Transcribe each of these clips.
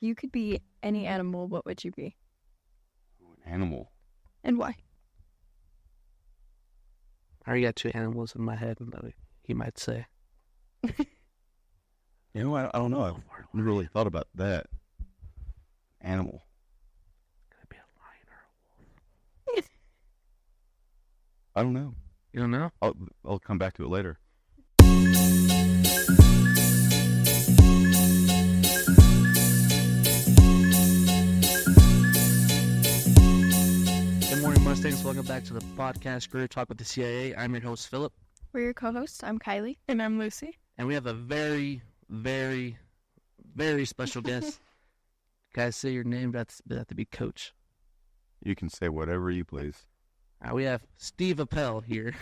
you could be any animal, what would you be? An animal. And why? I already got two animals in my head, he might say. You know, I don't know. I've never really thought about that. Animal. Could it be a lion or a wolf? I don't know. You don't know? I'll come back to it later. Good morning, Mustangs. Welcome back to the podcast, Career Talk with the CIA. I'm your host, Philip. We're your co-hosts. I'm Kylie. And I'm Lucy. And we have a very, very, very special guest. Guys, say your name, but that have to be Coach. You can say whatever you please. We have Steve Appel here.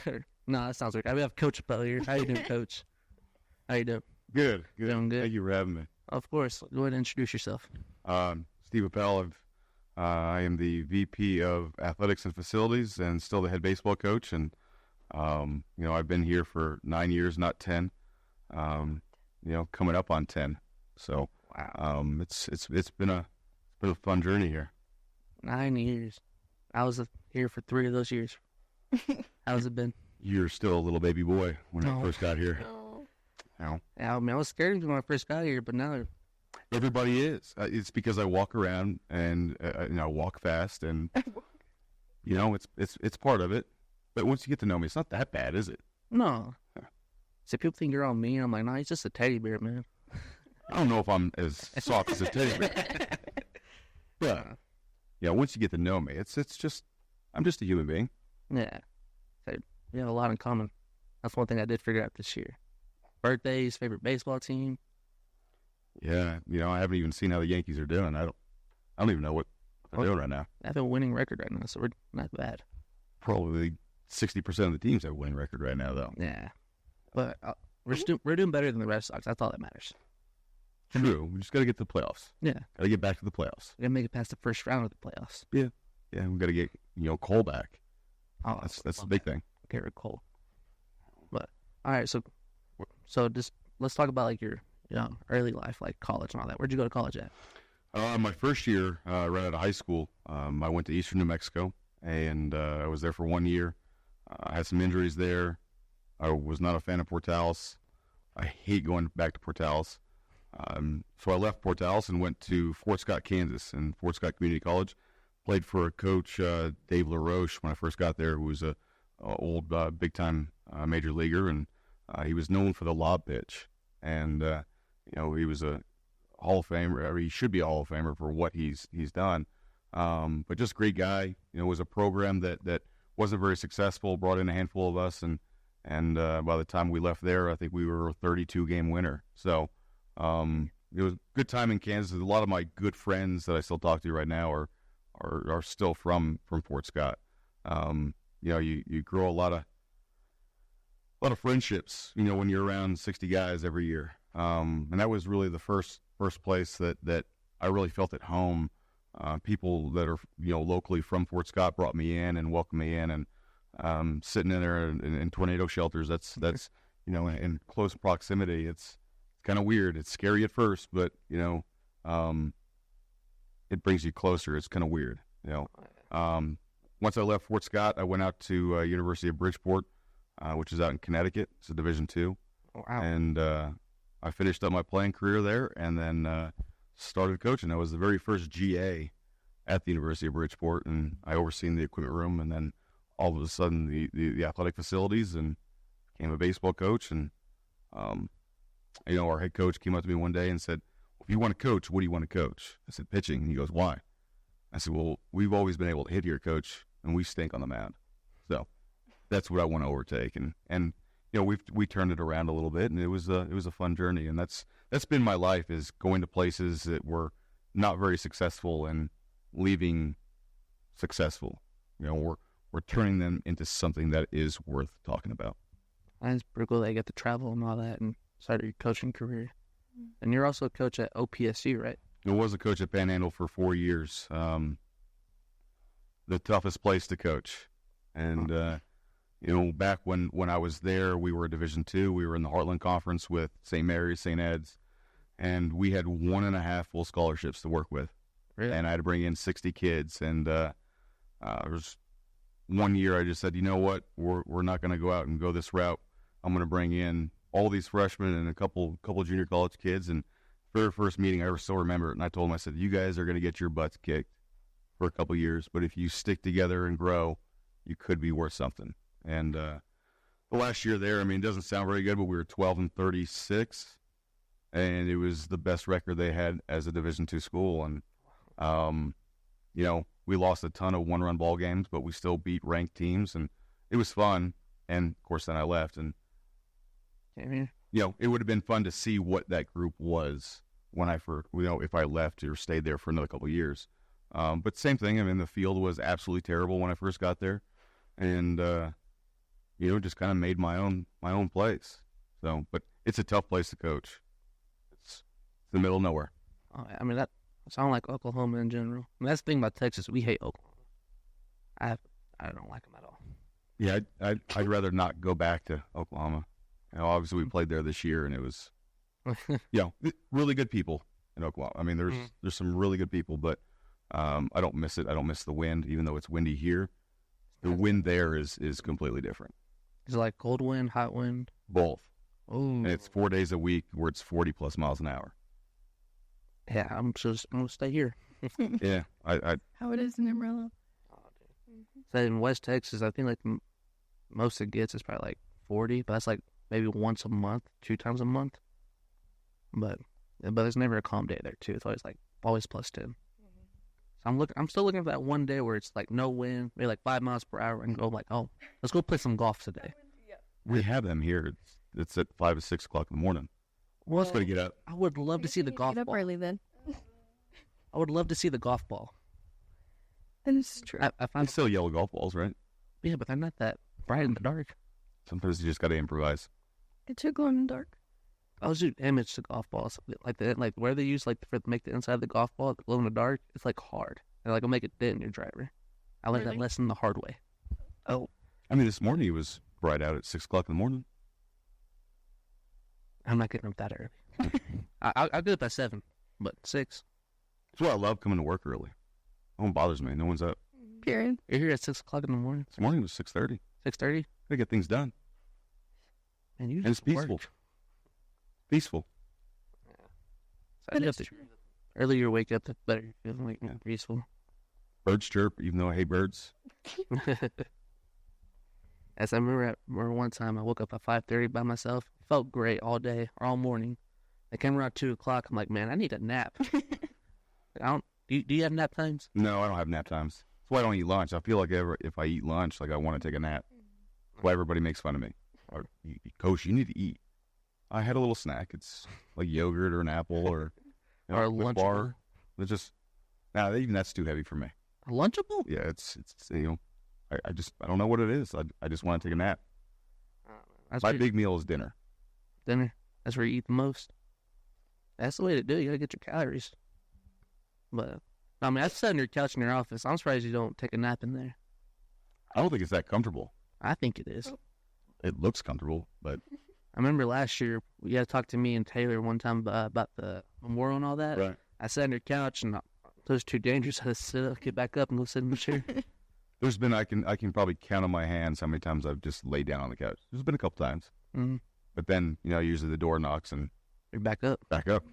No, that sounds weird. We have Coach Appel here. How you doing, Coach? How you doing? Good. Doing good. Thank you for having me. Of course. Go ahead and introduce yourself. Steve Appel. I am the VP of Athletics and Facilities and still the head baseball coach. And, I've been here for 9 years, not 10, coming up on 10. So, wow. It's been a fun journey here. 9 years. I was here for 3 of those years. How's it been? You're still a little baby boy when I first got here. No. Yeah, I was scared when I first got here, but now everybody is. It's because I walk around and I walk fast, and it's part of it. But once you get to know me, it's not that bad, is it? No. So people think you're all mean. I'm like, no, he's just a teddy bear, man. I don't know if I'm as soft as a teddy bear. Yeah, once you get to know me, it's just I'm just a human being. Yeah. So we have a lot in common. That's one thing I did figure out this year. Birthdays, favorite baseball team. Yeah, I haven't even seen how the Yankees are doing. I don't even know what they're doing right now. They have a winning record right now, so we're not bad. Probably 60% of the teams have a winning record right now, though. Yeah, but we're doing better than the Red Sox. That's all that matters. True. We just got to get to the playoffs. Yeah, got to get back to the playoffs. We got to make it past the first round of the playoffs. Yeah. We got to get Cole back. Oh, that's the big thing. Okay, Cole. But all right, so just let's talk about like your early life, like college and all that. Where'd you go to college at? My first year, right out of high school, I went to Eastern New Mexico, and I was there for 1 year. I had some injuries there. I was not a fan of Portales. I hate going back to Portales. So I left Portales and went to Fort Scott, Kansas, and Fort Scott Community College. Played for a coach, Dave LaRoche, when I first got there, who was a old big-time major leaguer, and he was known for the lob pitch. And, he was a Hall of Famer, or he should be a Hall of Famer for what he's done. But just a great guy. It was a program that wasn't very successful, brought in a handful of us, and by the time we left there, I think we were a 32-game winner. So it was a good time in Kansas. A lot of my good friends that I still talk to right now are still from Fort Scott. You grow a lot of friendships, when you're around 60 guys every year. And that was really the first place that I really felt at home. People that are, locally from Fort Scott brought me in and welcomed me in, and sitting in there in tornado shelters, that's in close proximity. It's kind of weird. It's scary at first, but, it brings you closer. It's kind of weird, Once I left Fort Scott, I went out to University of Bridgeport, which is out in Connecticut. It's a Division II. Oh, wow. And I finished up my playing career there, and then started coaching. I was the very first GA at the University of Bridgeport, and I overseen the equipment room, and then all of a sudden the athletic facilities, and became a baseball coach. And our head coach came up to me one day and said, well, if you want to coach, what do you want to coach? I said, pitching. And he goes, why? I said, well, we've always been able to hit here, coach, and we stink on the mound. So that's what I want to overtake. And we turned it around a little bit, and it was a fun journey. And that's been my life, is going to places that were not very successful and leaving successful. We're turning them into something that is worth talking about. It's pretty cool that you get to travel and all that and start your coaching career. And you're also a coach at OPSU, right? I was a coach at Panhandle for 4 years. The toughest place to coach. And, back when I was there, we were a Division II. We were in the Heartland Conference with St. Mary's, St. Ed's. and we had 1.5 full scholarships to work with. Really? And I had to bring in 60 kids. And there was one year I just said, you know what, we're not going to go out and go this route. I'm going to bring in all these freshmen and a couple junior college kids. And very first meeting, I still remember it. And I told them, I said, you guys are going to get your butts kicked for a couple years, but if you stick together and grow, you could be worth something. And the last year there, I mean, it doesn't sound very good, but we were 12-36, and it was the best record they had as a Division II school. And you know, we lost a ton of one-run ball games, but we still beat ranked teams, and it was fun. And of course, then I left, and you know, it would have been fun to see what that group was when if I left or stayed there for another couple of years. But same thing. I mean, the field was absolutely terrible when I first got there, and you know, just kind of made my own place. So, but it's a tough place to coach. It's the middle of nowhere. Oh, I mean, that sounds like Oklahoma in general. I mean, that's the thing about Texas. We hate Oklahoma. I don't like them at all. Yeah, I'd rather not go back to Oklahoma. You know, obviously we played there this year, and it was, you know, really good people in Oklahoma. I mean, there's some really good people, but I don't miss it. I don't miss the wind, even though it's windy here. The wind there is completely different. Is it like cold wind, hot wind? Both. Oh, And it's 4 days a week where it's 40+ miles an hour. yeah. I'm gonna stay here. Yeah, I How it is in Amarillo. So in West Texas, I think like most it gets is probably like 40, but that's like maybe once a month, 2 times a month. But there's never a calm day there too. It's always plus 10. So I'm still looking for that one day where it's like no wind, maybe like 5 miles per hour, and go like, oh, let's go play some golf today. we have them here. It's at 5 or 6 o'clock in the morning. Well, Let's go to get up. I would love to see the golf Get up ball. early then. I would love to see the golf ball. That is true. I It's find, still yellow golf balls, right? yeah, but they're not that bright in the dark. Sometimes you just got to improvise. It should glow in the dark. I was doing image to golf balls, like where they use like for make the inside of the golf ball glow in the dark. It's like hard, and like it'll make it dent in your driver. I learned that Really? lesson the hard way. Oh, I mean, this morning it was bright out at 6 o'clock in the morning. I'm not getting up that early. I'll get up at 7, but 6. That's why I love coming to work early. No one bothers me. No one's up. Period. You're here at 6 o'clock in the morning. This morning it was 6:30. 6:30, Gotta get things done. and you And it's just work. peaceful. Peaceful. So That you is have to, true. earlier you wake up, the better you feel, like Yeah. peaceful. Birds chirp, even though I hate birds. As I remember one time I woke up at 5:30 by myself. Felt great all day or all morning. I came around 2 o'clock. I'm like, man, I need a nap. I don't. Do you have nap times? No, I don't have nap times. That's why I don't eat lunch. I feel like if I eat lunch, like I want to take a nap. That's why everybody makes fun of me. Or, Coach, you need to eat. I had a little snack. It's like yogurt or an apple or Or a Clif Lunchable. bar. It's just even that's too heavy for me. A Lunchable? Yeah, it's I don't know what it is. I just want to take a nap. That's My your big meal is dinner. dinner. That's where you eat the most. That's the way to do it. You gotta get your calories. But I mean, I sat on your couch in your office. I'm surprised you don't take a nap in there. I don't think it's that comfortable. I think it is. It looks comfortable, but I remember last year you had to talk to me and Taylor one time about the memorial and all that. right. I sat on your couch and it was too dangerous. I had to sit up, get back up, and go sit in the chair. There's been I can probably count on my hands how many times I've just laid down on the couch. There's been a couple times, Mm-hmm. but then usually the door knocks and You're back up. back up.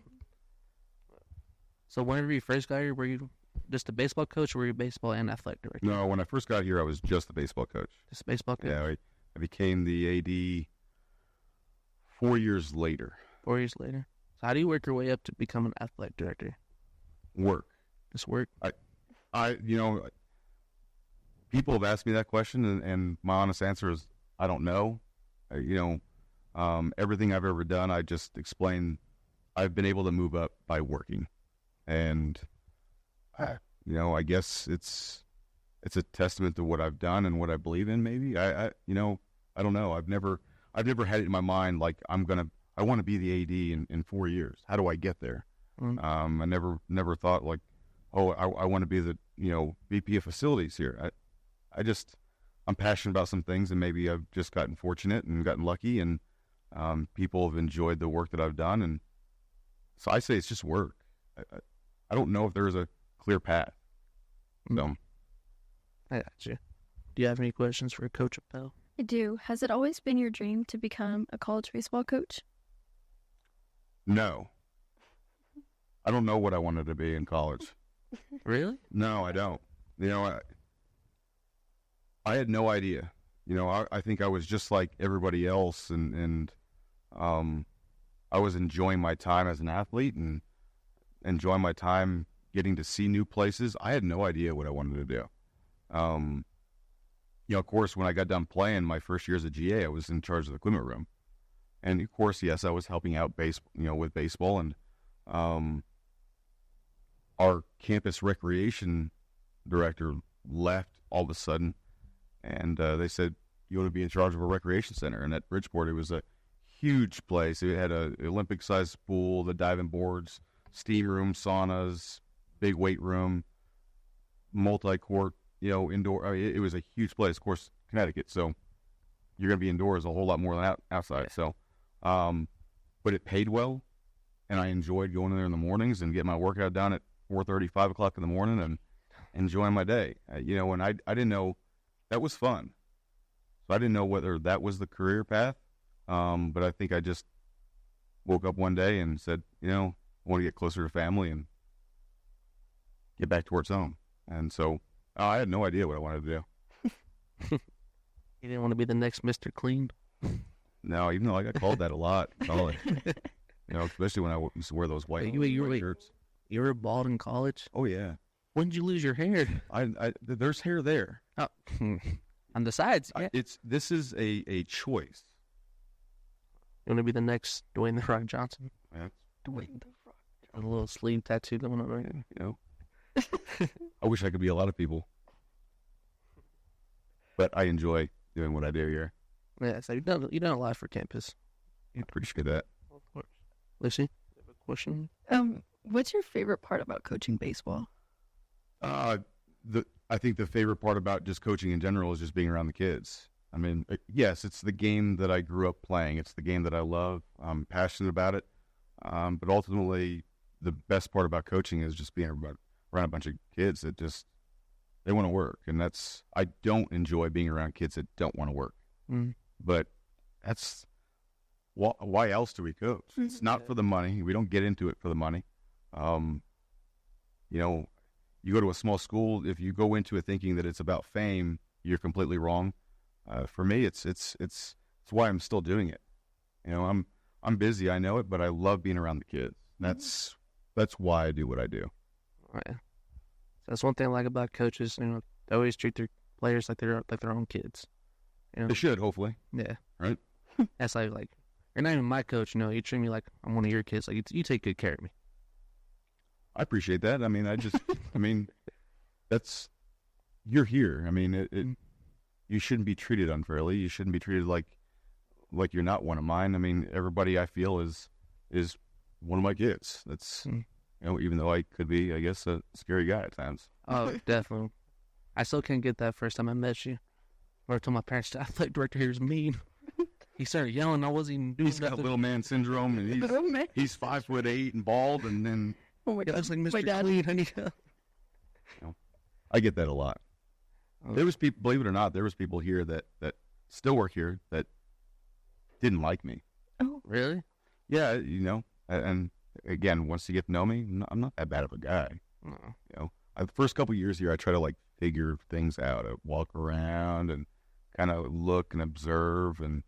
So whenever you first got here, were you just a baseball coach, or were you baseball and athletic director? No, when I first got here, I was just the baseball coach. Just a baseball coach. Yeah, I became the AD 4 years later. 4 years later. So how do you work your way up to become an athletic director? Work. Just work. People have asked me that question, and my honest answer is I don't know. Everything I've ever done, I just explain. I've been able to move up by working, and I guess it's a testament to what I've done and what I believe in. Maybe I don't know. I've never had it in my mind like I want to be the AD in 4 years. How do I get there? Mm. I never thought like, oh, I want to be the VP of facilities here. I'm passionate about some things, and maybe I've just gotten fortunate and gotten lucky, and people have enjoyed the work that I've done, and So I say it's just work. I don't know if there's a clear path. So I got you. Do you have any questions for Coach Appel? I do. Has it always been your dream to become a college baseball coach? no, I don't know what I wanted to be in college. Really? No, I don't. You know, I had no idea. You know, I think I was just like everybody else, and I was enjoying my time as an athlete and enjoying my time getting to see new places. I had no idea what I wanted to do. You know, of course, when I got done playing my first year as a GA, I was in charge of the equipment room, and of course, yes, I was helping out with baseball, and our campus recreation director left all of a sudden, and they said, you want to be in charge of a recreation center. And at Bridgeport, it was a huge place. It had an Olympic-sized pool, the diving boards, steam room, saunas, big weight room, multi-court, indoor. I mean, it was a huge place. Of course, Connecticut, so you're going to be indoors a whole lot more than outside. So, but it paid well, and I enjoyed going in there in the mornings and getting my workout done at 4:30, 5 o'clock in the morning and enjoying my day. And I didn't know that was fun. So I didn't know whether that was the career path. But I think I just woke up one day and said, I want to get closer to family and get back towards home. And so I had no idea what I wanted to do. You didn't want to be the next Mr. Clean? No, even though I got called that a lot in college. Especially when I used to wear those white shirts. You were bald in college? Oh, yeah. When did you lose your hair? There's hair there. Oh, on the sides, yeah. This is a choice. You want to be the next Dwayne "The Rock" Johnson? Yeah. Dwayne the Rock. A little sleeve tattoo going on right now. I wish I could be a lot of people. But I enjoy doing what I do here. Yeah, so you've done a lot for campus. I appreciate that. Of course. Lucy, you have a question? What's your favorite part about coaching baseball? I think the favorite part about just coaching in general is just being around the kids. I mean, yes, it's the game that I grew up playing. It's the game that I love. I'm passionate about it. But ultimately, the best part about coaching is just being around a bunch of kids that just, they want to work. And I don't enjoy being around kids that don't want to work. Mm. But that's, why else do we coach? It's not for the money. We don't get into it for the money. You go to a small school, if you go into it thinking that it's about fame, you're completely wrong. For me, it's why I'm still doing it. I'm busy, I know it, but I love being around the kids. That's why I do what I do. Right. That's one thing I like about coaches. They always treat their players like their own kids. They should, hopefully. Yeah. Right. That's like you're not even my coach. You treat me like I'm one of your kids. Like you take good care of me. I appreciate that. I mean, you're here. I mean, you shouldn't be treated unfairly. You shouldn't be treated like you're not one of mine. I mean, everybody I feel is one of my kids. That's, even though I could be, I guess, a scary guy at times. Oh, definitely. I still can't get that first time I met you. Or I told my parents the athletic director here is mean. He started yelling. I wasn't even doing He's got little man syndrome, and he's 5'8" and bald, and then Oh my it God. looks like My Mr. dad. Clean. I get that a lot. There was people, believe it or not, there was people here that still work here that didn't like me. Oh, Really? Yeah, and again, once you get to know me, I'm not that bad of a guy. No. The first couple of years here, I try to figure things out. I walk around and kind of look and observe, and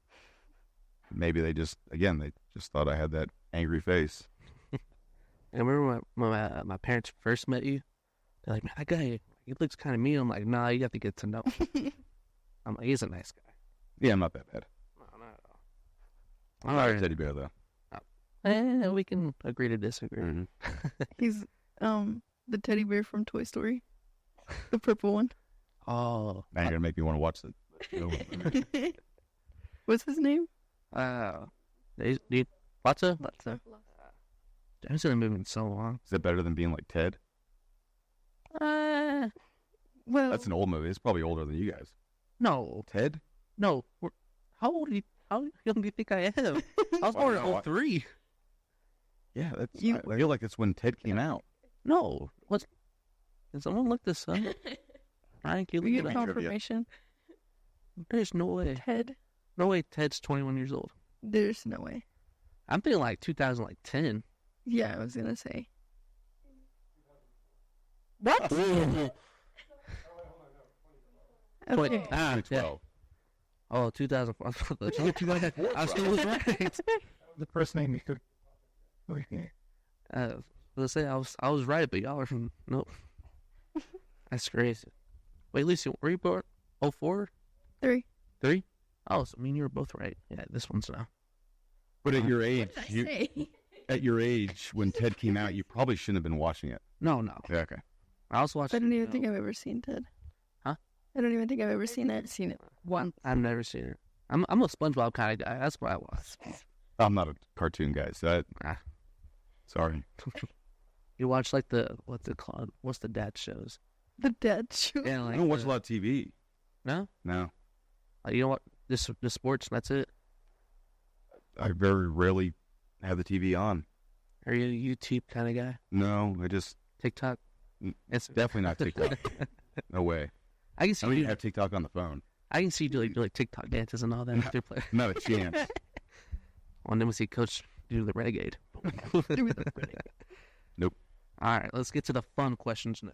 maybe they just thought I had that angry face. I remember when my parents first met you, they're like, man, that guy, he looks kind of mean. I'm like, nah, you have to get to know him. I'm like, he's a nice guy. Yeah, I'm not that bad. No, not at all. I'm not a teddy bear, though. We can agree to disagree. Mm-hmm. he's the teddy bear from Toy Story, the purple one. Oh. Now you're going to make me want to watch it. What's his name? Dude, Lotso? Lotso. I haven't seen the movie in so long. Is that better than being like Ted? Well, That's an old movie. It's probably older than you guys. No. Ted? No. How young do you think I am? I was born in 03. Yeah, that's. You I were. feel like it's when Ted came out. No. What? Can someone look this up? Ryan, can We you get look it up? confirmation. There's no way. Ted, No way Ted's 21 years old. there's no way. I'm thinking like 2010. Yeah, I was gonna say. What? Okay. Yeah. 2012. Oh, 2004. I still was right. The first name you could. Okay. Let's say I was right, but y'all are from nope. That's crazy. Wait, Lucy, were you born 04? 3. 3? Oh, so I mean you were both right. Yeah, this one's now. But at your age, What did I say? at your age, when Ted came out, you probably shouldn't have been watching it. No. Yeah, okay. I was I watching. don't even think I've ever seen Ted. Huh? I don't even think I've ever seen it. Seen it once. I've never seen it. I'm a SpongeBob kind of guy. That's what I watch. I'm not a cartoon guy, so Ah. sorry. You watch like what's it called? What's the dad shows? The Dead Show. Yeah, I like don't watch a lot of TV. No, No, you know what? The sports. That's it. I very rarely have the TV on. Are you a YouTube kind of guy? No, I just TikTok. it's definitely not TikTok. No way. I can I see don't you. even have TikTok on the phone. I can see you do like TikTok dances and all that. After play. Not a chance. And then we see Coach do the renegade. Nope. All right, let's get to the fun questions now.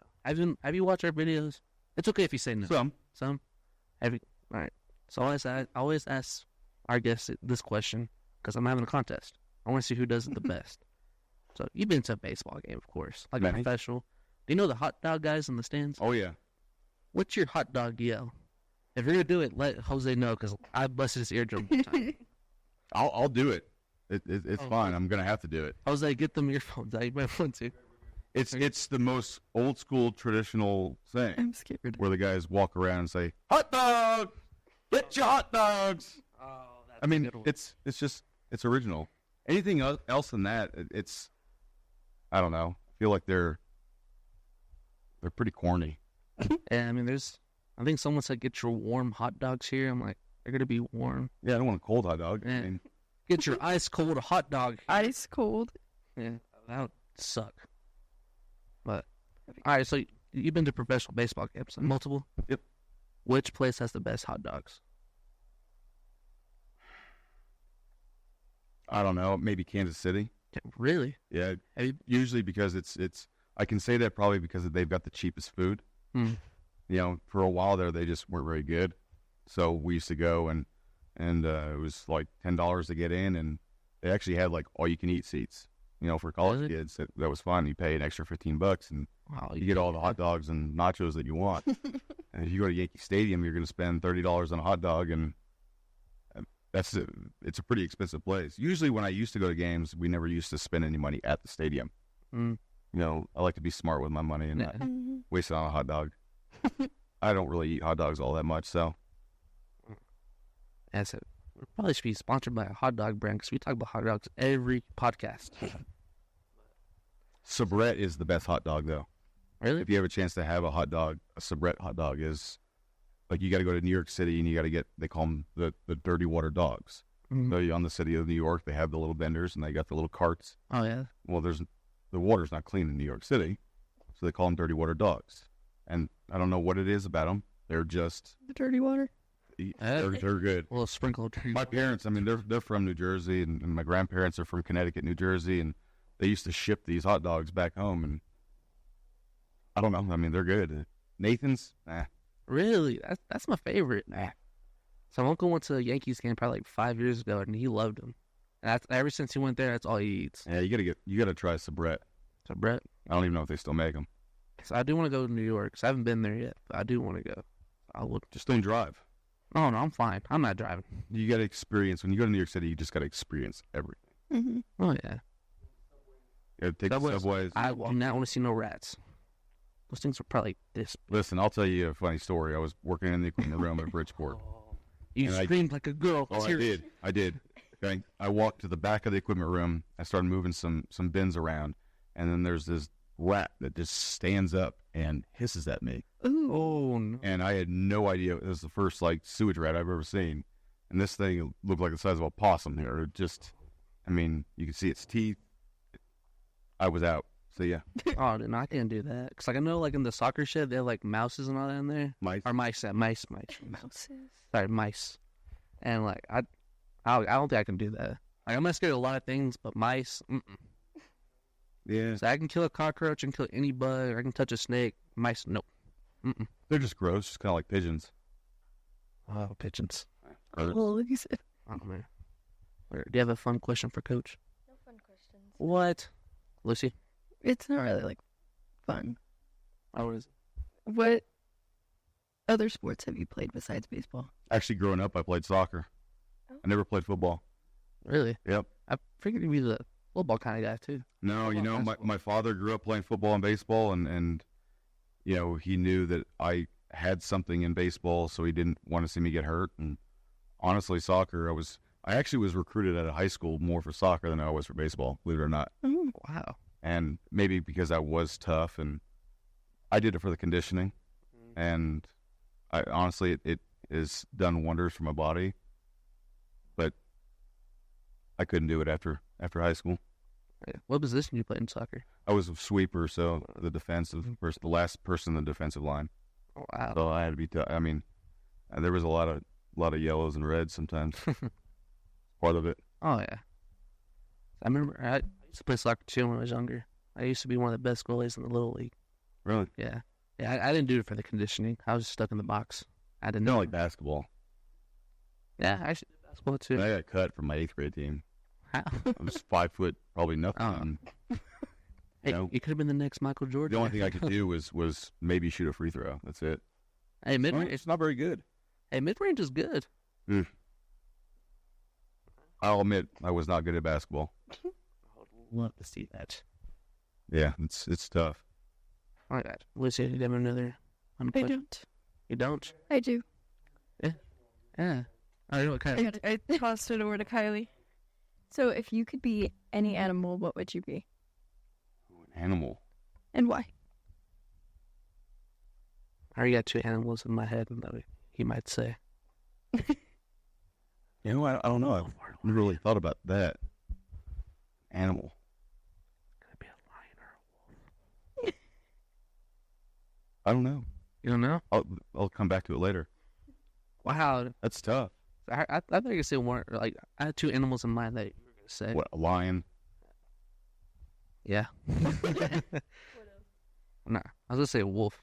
Have you watched our videos? It's okay if you say no. Some. Have you? All right. So I always ask our guests this question because I'm having a contest. I want to see who does it the best. So you've been to a baseball game, of course, like a Many. professional. Do you know the hot dog guys in the stands? Oh yeah. What's your hot dog yell? If you're gonna do it, let Jose know because I busted his eardrum one time. I'll do it. It's Oh. fine. I'm gonna have to do it. Jose, get them earphones. I might want to. It's the most old school traditional thing I'm scared. where the guys walk around and say, "Hot dog, get your hot dogs." Oh, that's I a mean, good one. it's original. Anything else than that, it's I don't know. I feel like they're pretty corny. Yeah, I mean, I think someone said get your warm hot dogs here. I'm like, they're gonna be warm. Yeah, I don't want a cold hot dog. Yeah. I mean, Get your ice cold hot dog. Ice cold. Yeah, that would suck. But all right, so you've been to professional baseball games, multiple. Yep. Which place has the best hot dogs? I don't know. Maybe Kansas City. Really? Yeah, Have you- usually because it's. I can say that probably because they've got the cheapest food. Hmm. You know, for a while there, they just weren't very good. So we used to go and it was like $10 to get in, and they actually had like all you can eat seats. You know, for college Really? kids, that was fun. You pay an extra $15, and Wow, you get all the hot dogs and nachos that you want. And if you go to Yankee Stadium, you're going to spend $30 on a hot dog, and it's a pretty expensive place. Usually, when I used to go to games, we never used to spend any money at the stadium. Mm. You know, I like to be smart with my money and Yeah. not Mhm. waste it on a hot dog. I don't really eat hot dogs all that much, so That's it. We probably should be sponsored by a hot dog brand because we talk about hot dogs every podcast. Sabrett is the best hot dog, though. Really? If you have a chance to have a hot dog, a Sabrett hot dog is like you got to go to New York City and you got to get. They call them the dirty water dogs. Mhm. So on the city of New York, they have the little vendors and they got the little carts. Oh yeah. Well, the water's not clean in New York City, so they call them dirty water dogs. And I don't know what it is about them. They're just The dirty water. they're good. A little sprinkle. My parents, I mean, they're from New Jersey, and my grandparents are from Connecticut, New Jersey, and they used to ship these hot dogs back home. And I don't know. I mean, they're good. Nathan's, nah. Really? That's my favorite. Nah. So my uncle went to a Yankees game probably like 5 years ago, and he loved them. And ever since he went there, that's all he eats. Yeah, you gotta try Sabrett. So Brett, I don't even know if they still make them. so I do want to go to New York. So I haven't been there yet, but I do want to go. I would. Just don't drive. No, I'm fine. I'm not driving. You gotta experience when you go to New York City. You just gotta experience everything. Mm-hmm. Oh yeah. You gotta take the subways. I do not want to see no rats. Those things are probably this. Listen, I'll tell you a funny story. I was working in the equipment room at Bridgeport. You And I- screamed like a girl. Oh, Seriously. I did. Okay. I walked to the back of the equipment room. I started moving some bins around, and then there's this rat that just stands up and hisses at me. Ooh. Oh no. And I had no idea it was the first like sewage rat I've ever seen. And this thing looked like the size of a possum here. It just, I mean, you could see its teeth. I was out. So yeah, Oh, no, I can't do that. Because, like, I know, like, in the soccer shed, they have, like, mouses and all that in there. mice. Or mice. Mice. Mouses. Sorry, mice. And, like, I don't think I can do that. Like, I'm not scared of a lot of things, but mice, Yeah, So I can kill a cockroach and kill any bug. I can touch a snake. Mice, nope. they're just gross, just kind of like pigeons. Oh, pigeons. Well, like you said. Oh, man. Do you have a fun question for Coach? No fun questions. What? Lucy? It's not really like fun. Oh, what is it? What other sports have you played besides baseball? Actually, growing up, I played soccer. Oh. I never played football. Really? Yep. I figured you'd be the football kind of guy, too. No, you know, Basketball. my father grew up playing football and baseball, and you know, he knew that I had something in baseball, so he didn't want to see me get hurt. And honestly, soccer, I actually was recruited at a high school more for soccer than I was for baseball, believe it or not. Oh, Wow. And maybe because I was tough, and I did it for the conditioning, and I honestly, it has done wonders for my body. But I couldn't do it after high school. Yeah. What position you played in soccer? I was a sweeper, so the defensive person, the last person in the defensive line. Oh, wow. So I had to be tough. I mean, there was a lot of yellows and reds sometimes. Part of it. Oh, yeah. I remember I used to play soccer, too, when I was younger. I used to be one of the best goalies in the Little League. Really? Yeah. Yeah, I didn't do it for the conditioning. I was just stuck in the box. I didn't No, like basketball. Yeah, I should do basketball, too. I got cut from my 8th grade team. How? I was 5 foot, probably nothing. Oh. And, Hey, know, you could have been the next Michael Jordan. the only thing I could do was maybe shoot a free throw. That's it. Hey, mid-range. It's not very good. Hey, mid-range is good. I'll admit I was not good at basketball. I would love to see that. Yeah, it's tough. All right, Lucy, do you have another fun I question? don't. You don't? I do. Yeah. I don't know what kind of... I tossed it over to Kylie. So, if you could be any animal, what would you be? An animal. And why? I already got 2 animals in my head that he might say. You know, I don't know. I've never really thought about that. Animal. Could it be a lion or a wolf? I don't know. You don't know? I'll come back to it later. Wow. That's tough. I thought you could say one. Like, I had 2 animals in mind that you were going to say. What, a lion? Yeah. Nah, I was going to say a wolf.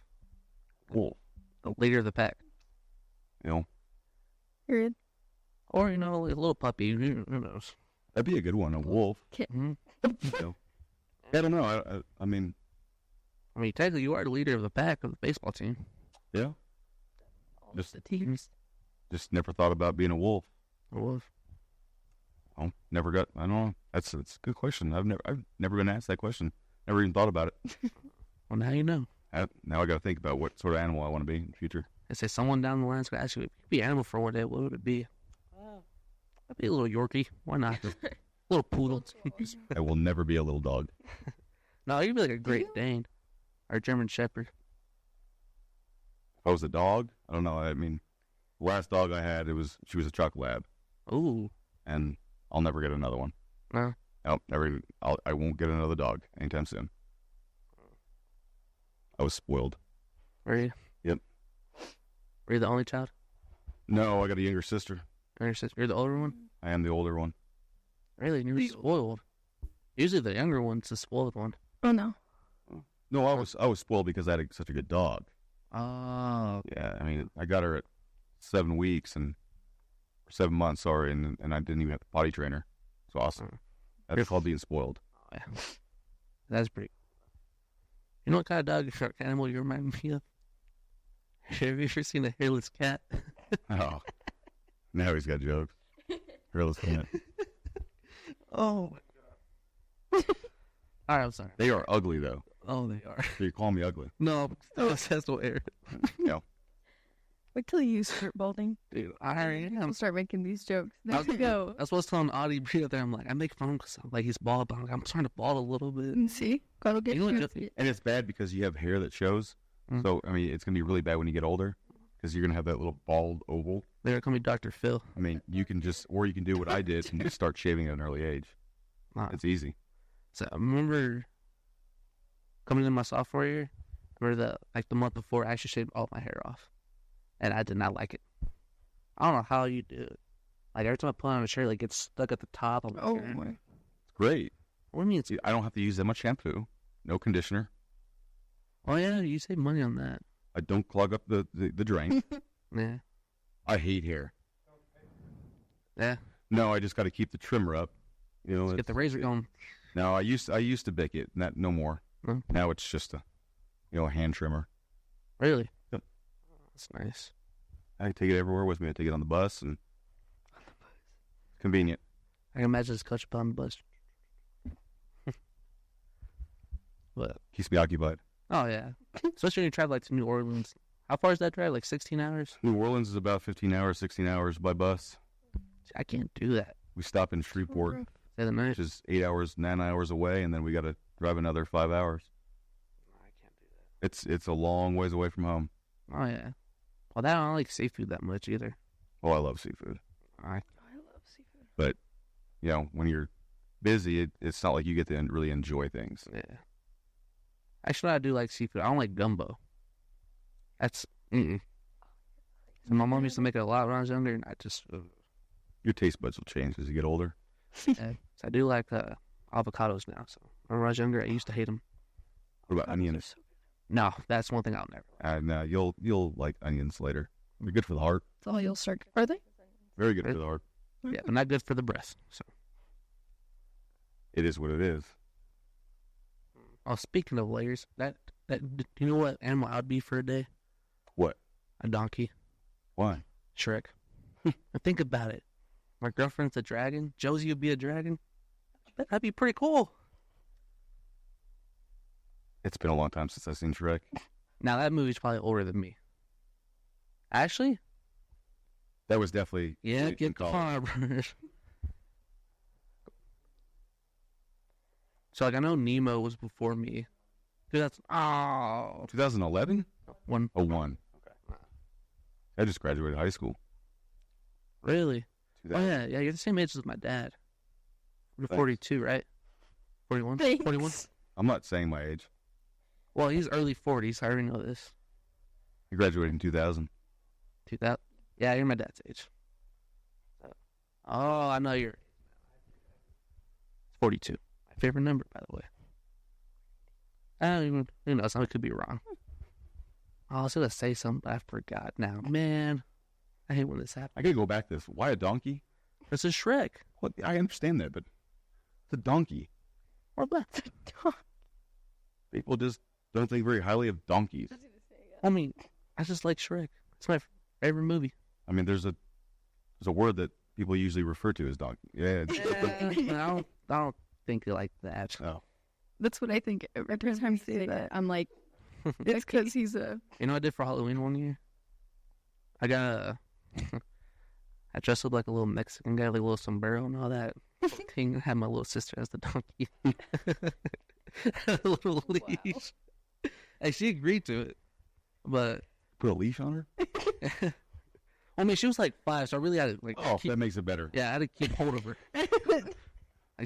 Wolf. The leader of the pack. You know, Period. Or, you know, like a little puppy. Who knows? that'd be a good one. A wolf. Mm-hmm. You know. I don't know. I mean, I mean, technically, you are the leader of the pack of the baseball team. yeah. All Just- the teams. Just never thought about being a wolf. A wolf. Oh, never got. I don't know. That's a good question. I've never been asked that question. Never even thought about it. Well, now you know. Now I got to think about what sort of animal I want to be in the future. I say someone down the line's going to ask you, if you could be an animal for one day, what would it be? I'd be a little Yorkie. Why not? Little poodle. I will never be a little dog. No, you'd be like a Great Dane. Or a German Shepherd. If I was a dog, I don't know. I mean, the last dog I had, she was a Chuck Lab, Ooh. and I'll never get another one. No. Nope, never. I won't get another dog anytime soon. I was spoiled. Were you? Yep. Were you the only child? No, I got a younger sister. Or your sister? You're the older one? I am the older one. Really? You were spoiled. Usually the younger one's the spoiled one. Oh no. No, I was spoiled because I had such a good dog. Oh. Yeah, I mean, I got her at 7 weeks or 7 months, sorry, and I didn't even have to potty train her. It's awesome. That's called being spoiled. Yeah. That's pretty. You know what kind of dog or animal you remind me of? Have you ever seen a hairless cat? Oh, now he's got jokes. Hairless cat. Oh my god. All right, I'm sorry. They are ugly though. Oh, they are. So you call me ugly? No, that's no air. Wait till you start balding. Dude, I am. We'll start making these jokes. There we go. That's what I was telling Audie the other day. I'm like, I make fun because like he's bald, but I'm starting to bald a little bit. See? Gotta get You know what, you. And it's bad because you have hair that shows. Mm. So I mean, it's gonna be really bad when you get older because you're gonna have that little bald oval. They're gonna call me Dr. Phil. I mean, you can do what I did and just start shaving at an early age. Nah. It's easy. So I remember coming into my sophomore year, or the month before, I actually shaved all my hair off, and I did not like it. I don't know how you do it. Like every time I put on a shirt, like it's stuck at the top of my Oh shirt. my. It's great. What do you mean? It's, I don't have to use that much shampoo. No conditioner. oh yeah, you save money on that. I don't clog up the drain. Yeah, I hate hair. yeah. No, I just got to keep the trimmer up. You know, Let's get the razor going. No, I used to bick it. No more. Huh? Now it's just a hand trimmer. Really? Yep. That's nice. I take it everywhere with me. I take it on the bus and convenient. I can imagine this coach on the bus. But Keeps me occupied. oh yeah, especially when you travel like to New Orleans. How far is that drive? Like 16 hours? New Orleans is about 15 hours, 16 hours by bus. I can't do that. We stop in Shreveport, rough. Say the night. which is 8 hours, 9 hours away, and then we got to drive another 5 hours. I can't do that. It's a long ways away from home. Oh yeah. Well, I don't like seafood that much either. Oh, I love seafood. I I love seafood. When you're busy, it's not like you get to really enjoy things. yeah. Actually, I do like seafood. I don't like gumbo. That's So my mom used to make it a lot when I was younger, and I just Your taste buds will change as you get older. so I do like avocados now. So when I was younger, I used to hate them. What about onions? So good. No, that's one thing I'll never. No, you'll like onions later. They're good for the heart. That's all you'll start. Are they? Very good for the heart. Yeah, but not good for the breast. So, It is what it is. oh, speaking of layers, do you know what animal I'd be for a day? What? A donkey. Why? Shrek. And think about it. My girlfriend's a dragon. Josie would be a dragon. I bet that'd be pretty cool. It's been a long time since I've seen Shrek. Now that movie's probably older than me. Actually, That was definitely yeah, in get the college. car. So like I know Nemo was before me. Dude, that's 2011? one. Oh, one. Okay. I just graduated high school. Really? 2000. Oh yeah, you're the same age as my dad. You're Thanks. 42, right? 41? Thanks. 41? I'm not saying my age. Well, he's early 40s. I already know this. I graduated in 2000. 2000. Yeah, you're my dad's age. Oh, I know you're 42. My favorite number, by the way. I don't even, who knows? I could be wrong. I was going to say something, but I forgot now. Man, I hate when this happens. I gotta go back to this. Why a donkey? This is Shrek. Well, I understand that, but it's a donkey. Or what? People just don't think very highly of donkeys. I mean, I just like Shrek. It's my favorite movie. I mean, there's a word that people usually refer to as donkey. Yeah. I don't think like that. Oh. That's what I think every time you say that. I'm like, it's because he's a. You know what I did for Halloween one year? I got I dressed up like a little Mexican guy, like a little sombrero and all that. Thing. I had my little sister as the donkey. A little leash. And she agreed to it. But, Put a leash on her? I mean, she was like 5, so I really had to, like, Oh, keep, that makes it better. yeah, I had to keep hold of her. Like,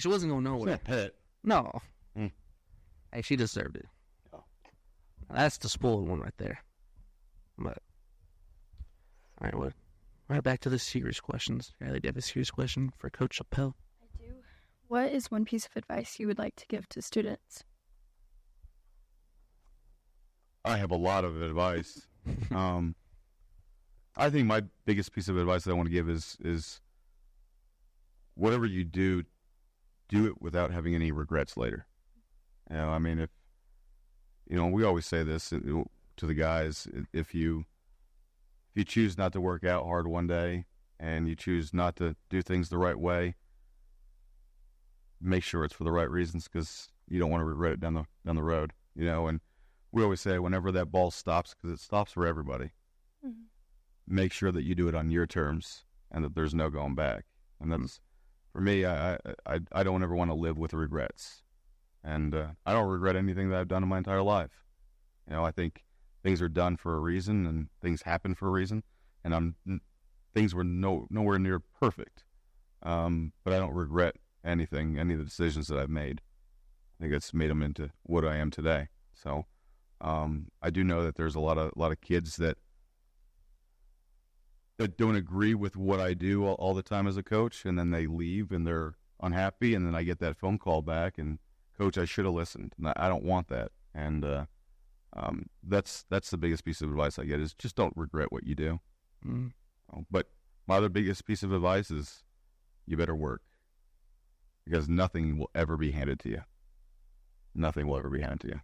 she wasn't going It's nowhere. not a pet. No. Mm. Hey, she deserved it. Oh. That's the spoiled one right there. But, all right, right back to the serious questions. Riley, do you have a serious question for Coach Appel? I do. What is one piece of advice you would like to give to students? I have a lot of advice. I think my biggest piece of advice that I want to give is whatever you do it without having any regrets later. You know, I mean, if we always say this to the guys: if you choose not to work out hard one day and you choose not to do things the right way, make sure it's for the right reasons, because you don't want to regret it down the road. And we always say whenever that ball stops, because it stops for everybody, make sure that you do it on your terms and that there's no going back. And that's, for me, I don't ever want to live with regrets. And I don't regret anything that I've done in my entire life. I think things are done for a reason and things happen for a reason. And things were nowhere near perfect. But I don't regret anything, any of the decisions that I've made. I think it's made them into what I am today. So I do know that there's a lot of kids that don't agree with what I do all the time as a coach, and then they leave and they're unhappy, and then I get that phone call back, and Coach, I should have listened. And I don't want that. And that's the biggest piece of advice I get is just don't regret what you do. Mm. But my other biggest piece of advice is you better work, because nothing will ever be handed to you. Nothing will ever be handed to you.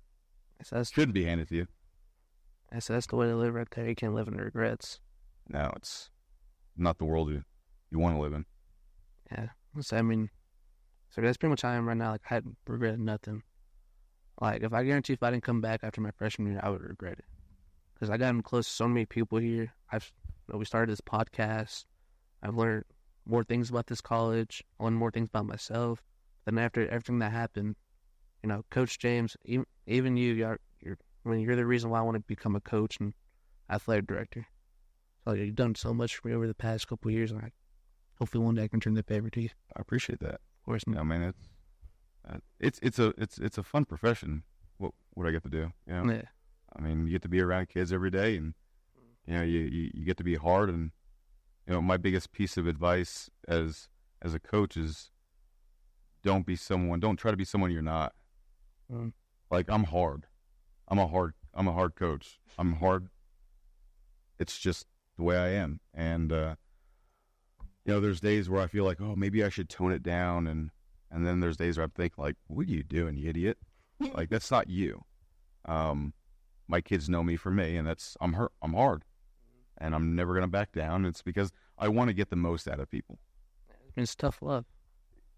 So that's Shouldn't be handed to you. that's the way to live right there. You can't live in regrets. No, it's not the world you want to live in. Yeah. So I mean, so that's pretty much how I am right now. Like I hadn't regretted nothing. Like if I guarantee if I didn't come back after my freshman year, I would regret it. Because I gotten close to so many people here. We started this podcast. I've learned more things about this college. I learned more things about myself. Then after everything that happened, Coach James, even you're the reason why I want to become a coach and athletic director. So you've done so much for me over the past couple of years, and hopefully one day I can turn the favor to you. I appreciate that. Of course, I mean, it's a fun profession. What I get to do, Yeah. I mean, you get to be around kids every day, and you get to be hard. And my biggest piece of advice as a coach is don't try to be someone you're not. Mm. Like I'm hard. I'm a hard coach. I'm hard. It's just the way I am. And there's days where I feel like, oh, maybe I should tone it down, and then there's days where I think like, what are you doing, you idiot? Like that's not you. My kids know me for me, and I'm hard, and I'm never gonna back down. It's because I want to get the most out of people. It's tough love.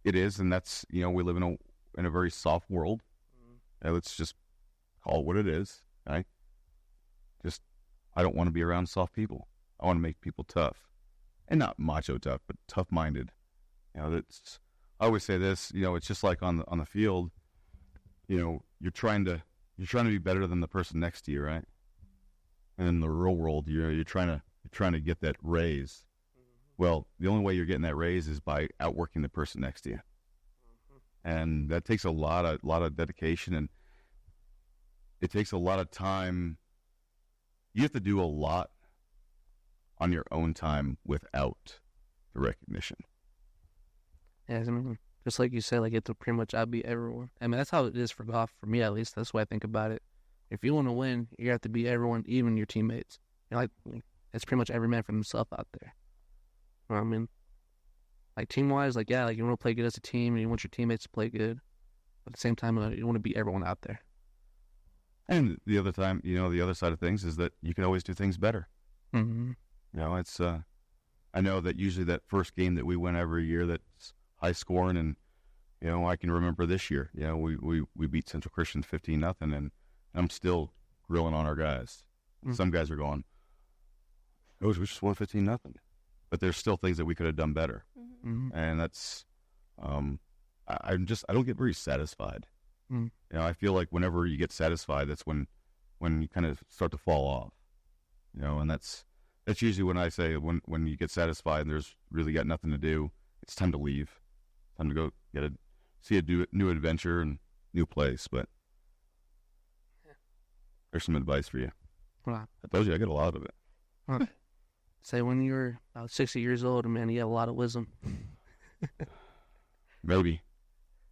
It is, and that's we live in a very soft world. Let's just call it what it is. Okay? I don't want to be around soft people. I want to make people tough, and not macho tough, but tough-minded. I always say this. It's just like on the field. You're trying to be better than the person next to you, right? And in the real world, you're trying to get that raise. Well, the only way you're getting that raise is by outworking the person next to you, and that takes a lot of dedication, and it takes a lot of time. You have to do a lot on your own time without the recognition. Yeah, I mean, just like you said, like it's pretty much outbeat everyone. I mean, that's how it is for golf, for me at least. That's the way I think about it. If you want to win, you have to beat everyone, even your teammates. It's pretty much every man for himself out there. You know what I mean? Like team-wise, like yeah, like you want to play good as a team, and you want your teammates to play good. But at the same time, you want to beat everyone out there. And the other time, the other side of things is that you can always do things better. Mm-hmm. It's I know that usually that first game that we win every year that's high scoring, and I can remember this year. We beat Central Christian 15-0, and I'm still grilling on our guys. Mm-hmm. Some guys are going, "Coach, we just won 15-0," but there's still things that we could have done better. Mm-hmm. And that's I don't get very satisfied. Mm-hmm. I feel like whenever you get satisfied, that's when you kind of start to fall off. And that's usually when I say when you get satisfied and there's really got nothing to do, it's time to leave. Time to go see a new adventure and new place. But there's some advice for you. Wow. I told you I get a lot of it. Huh. Say when you were about 60 years old, man, you have a lot of wisdom. Maybe.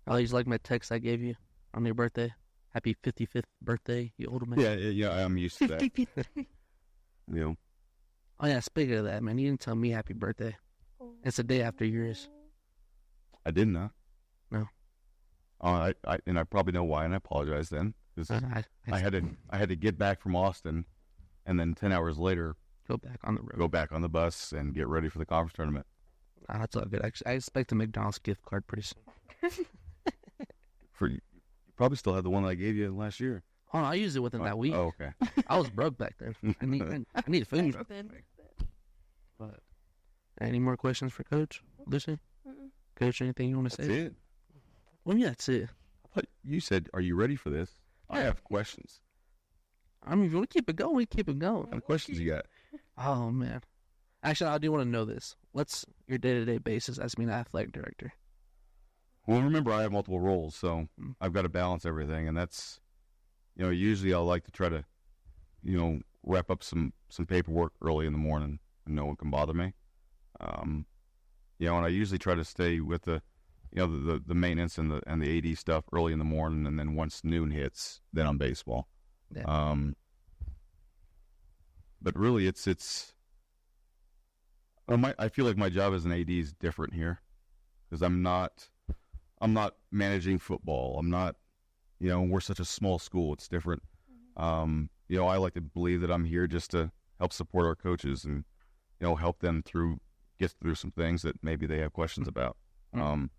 I always like my text I gave you on your birthday. Happy 55th birthday, you old man. Yeah, I'm used to that. Oh yeah, speaking of that, man, you didn't tell me happy birthday. It's the day after yours. I didn't, huh? No. I probably know why, and I apologize then, because I had to get back from Austin, and then 10 hours later go back on the road. Go back on the bus and get ready for the conference tournament. That's all good. I expect a McDonald's gift card pretty soon. You probably still have the one that I gave you last year. Oh, I used it within that week. Oh, okay. I was broke back then. I need food. But any more questions for Coach Lucy? Coach, anything you want to say? That's it. Well, yeah, that's it. I thought you said, "Are you ready for this?" I have questions. I mean, if you want to keep it going, we keep it going. What kind of questions you got? Oh man, actually, I do want to know this. What's your day-to-day basis as being an athletic director? Well, remember, I have multiple roles, so I've got to balance everything, and that's, usually I like to try to, wrap up some paperwork early in the morning and no one can bother me. And I usually try to stay with the maintenance and the AD stuff early in the morning, and then once noon hits, then I'm baseball. Yeah. But really, I feel like my job as an AD is different here because I'm not managing football. I'm not, we're such a small school. It's different. I like to believe that I'm here just to help support our coaches and, help them get through some things that maybe they have questions about. I'm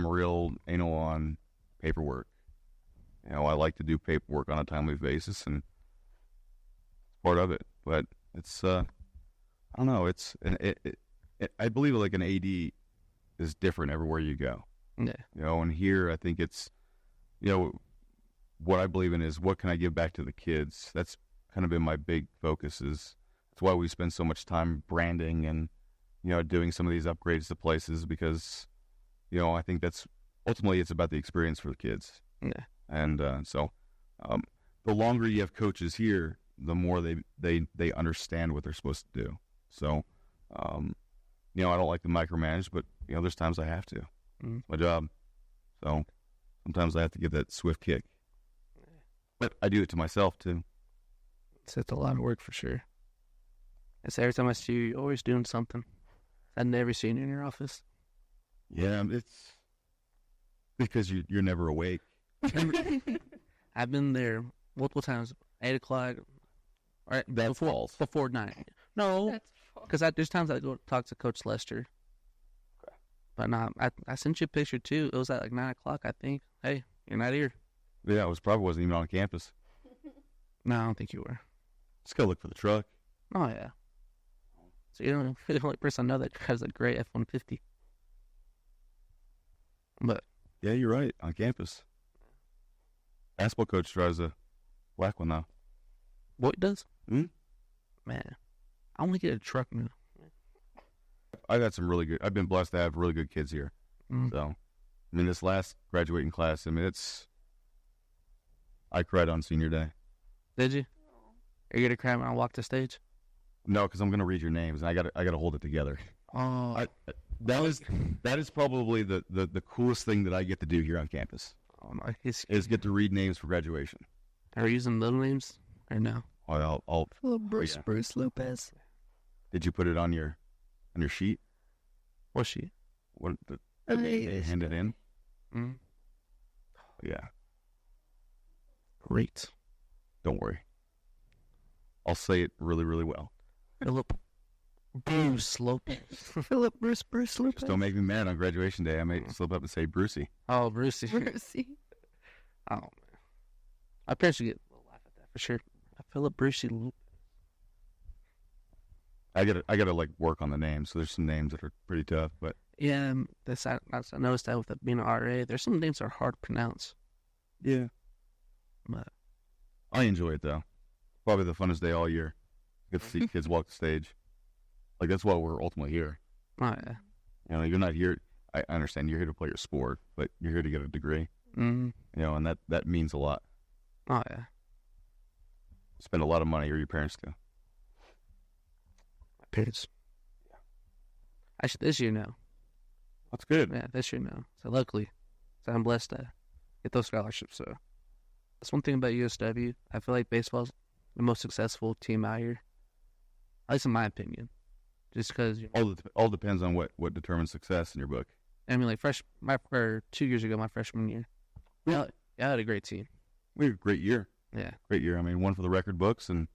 real anal on paperwork. I like to do paperwork on a timely basis, and it's part of it. But it's, I don't know. I believe like an AD is different everywhere you go. Yeah. And here I think it's, what I believe in is what can I give back to the kids. That's kind of been my big focus. That's why we spend so much time branding and, doing some of these upgrades to places because, I think that's ultimately it's about the experience for the kids. Yeah. And so the longer you have coaches here, the more they understand what they're supposed to do. So, I don't like to micromanage, but, there's times I have to. It's my job. So sometimes I have to give that swift kick. But I do it to myself, too. It's a lot of work for sure. It's every time I see you, you're always doing something. I've never seen you in your office. Yeah, it's because you're never awake. I've been there multiple times. 8 o'clock. Right before 9. No, That's because there's times I go talk to Coach Lester. Okay. But no, I sent you a picture too. It was at like 9 o'clock, I think. Hey, you're not here. Yeah, wasn't even on campus. No, I don't think you were. Just go look for the truck. Oh yeah. So you're the only person I know that drives a gray F-150. But Yeah, you're right. On campus. Basketball coach drives a black one now. what does? Hmm? Man, I want to get a truck now. I've been blessed to have really good kids here. So, this last graduating class, I cried on senior day. Did you? Are you gonna cry when I walk the stage? No, because I'm going to read your names, and I got to hold it together. Oh, That is probably the coolest thing that I get to do here on campus no, is get to read names for graduation. Are you using middle names or no? I'll Philip Bruce, yeah. Bruce Lopez. Did you put it on your sheet? What's she? What I- they hand it in? Mm. Yeah. Great. Don't worry. I'll say it really, really well. Philip Bruce Lopez. Philip Bruce Lopez. Just don't make me mad on graduation day. I may slip up and say Brucey. Oh, Brucey. Brucey. Oh man, my parents would get a little laugh at that for sure. Philip Brucey. I gotta like work on the names. So there's some names that are pretty tough, but Yeah, I noticed that with it being an RA, there's some names that are hard to pronounce. yeah, But I enjoy it though. Probably the funnest day all year. Get to see kids walk the stage. Like that's why we're ultimately here. oh yeah, You're not here. I understand you're here to play your sport, but you're here to get a degree. And that means a lot. oh yeah. Spend a lot of money, or your parents do. My parents. Actually, this year now. That's good. Yeah, this year now. So luckily, I'm blessed to get those scholarships. So that's one thing about USW. I feel like baseball's the most successful team out here, at least in my opinion. Just because All depends on what determines success in your book. I mean, like 2 years ago, my freshman year, I had a great team. We had a great year. Yeah, Great year. One for the record books, and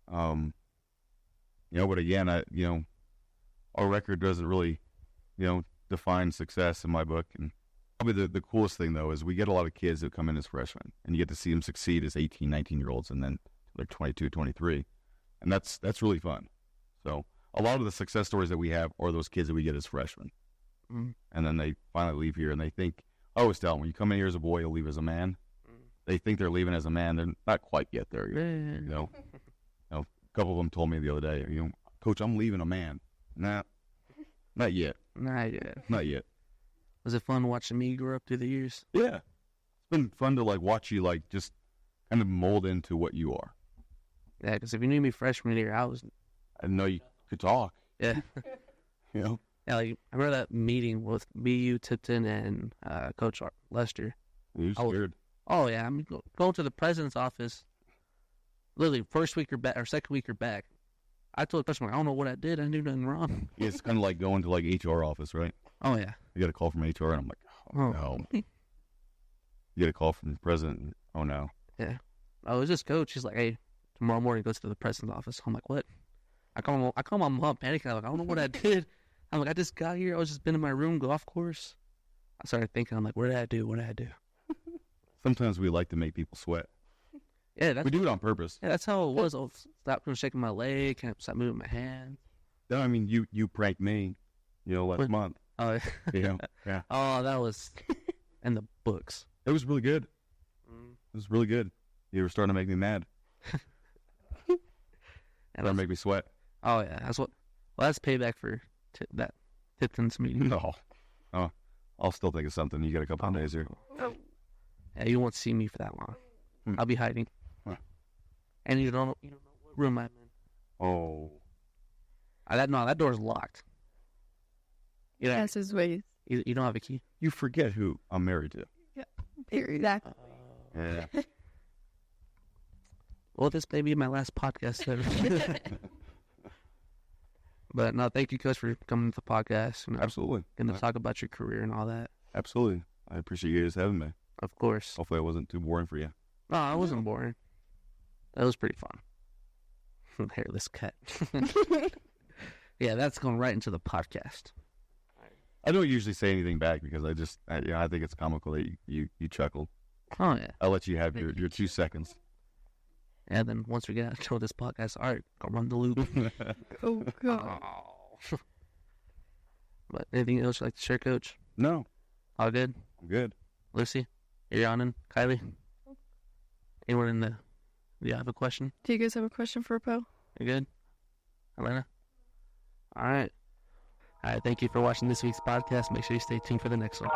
but again, our record doesn't really, define success in my book. And probably the coolest thing though is we get a lot of kids that come in as freshmen, and you get to see them succeed as 18, 19-year-olds, and then they're 22, 23, and that's really fun. So a lot of the success stories that we have are those kids that we get as freshmen, and then they finally leave here, and they think, oh, Estelle, when you come in here as a boy, you'll leave as a man. They think they're leaving as a man. They're not quite yet there. A couple of them told me the other day, Coach, I'm leaving a man. Nah, not yet. nah, yeah. Not yet. Was it fun watching me grow up through the years? Yeah, it's been fun to watch you just kind of mold into what you are. Yeah, because if you knew me freshman year, I didn't know you could talk. yeah. You know, Yeah, like, I remember that meeting with BU, Tipton, and Coach Lester. you I was- scared. Oh, yeah, I'm going to the president's office, literally first week or back, or second week or back. I told the person, I don't know what I did. I didn't do nothing wrong. Yeah, it's kind of like going to like HR office, right? Oh, yeah. You get a call from HR, and I'm like, oh, Oh. no. You get a call from the president. Oh no. Oh, it was just Coach. He's like, hey, tomorrow morning, go to the president's office. I'm like, what? I call my mom panicking. I'm like, I don't know what I did. I'm like, I just got here. I was just been in my room, golf course. I started thinking, I'm like, what did I do? What did I do? Sometimes we like to make people sweat. Yeah, that's We do it on purpose. yeah, that's how it was. I'll stop from shaking my leg, kind of stop moving my hand. No, I mean, you pranked me, last What? month. Oh, Yeah. oh, that was in the books. It was really good. It was really good. You were starting to make me mad. And Starting to make me sweat. oh yeah, that's what. Well, that's payback for that Tipton's meeting. No. Oh, I'll still think of something. You got a couple of days here. Oh. Yeah, you won't see me for that long. Hmm. I'll be hiding. Huh. And you don't know what room I'm in. Oh. That door's locked. You know, That's his ways. you don't have a key. You forget who I'm married to. Period. Exactly. Yeah. Well, this may be my last podcast ever. But no, thank you, Coach, for coming to the podcast. Absolutely. Going to talk about your career and all that. Absolutely. I appreciate you guys having me. Of course. Hopefully I wasn't too boring for you. No, I wasn't boring. That was pretty fun. Hairless cut. Yeah, that's going right into the podcast. I don't usually say anything back because I think it's comical that you chuckled. Oh, yeah. I'll let you have your 2 seconds. And then once we get out of this podcast, all right, go run the loop. Oh god. Oh. But anything else you'd like to share, Coach? No, All good? I'm good. Lucy? Ariana? Kylie? Anyone in the... Do you have a question? Do you guys have a question for Appel? You good? Elena? All right. All right, thank you for watching this week's podcast. Make sure you stay tuned for the next one.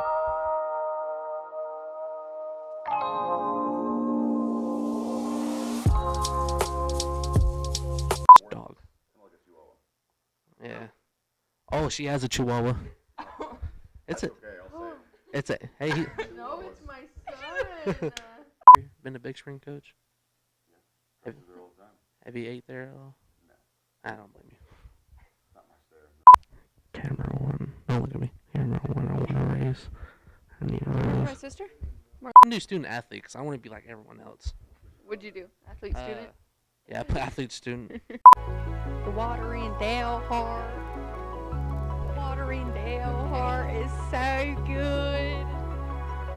Dog. Yeah. Oh, she has a chihuahua. It's a... It's a... Hey, No, it's my son. been a Big Spring coach? Have you ate there at all? No. I don't blame you. Camera one. Don't look at me. Camera one. I want to raise. I need to My raise. sister? I do student athlete because I want to be like everyone else. What'd you do? Athlete student? Yeah, I put athlete student. The Watering Dale Heart. Watering Dale Heart is so good.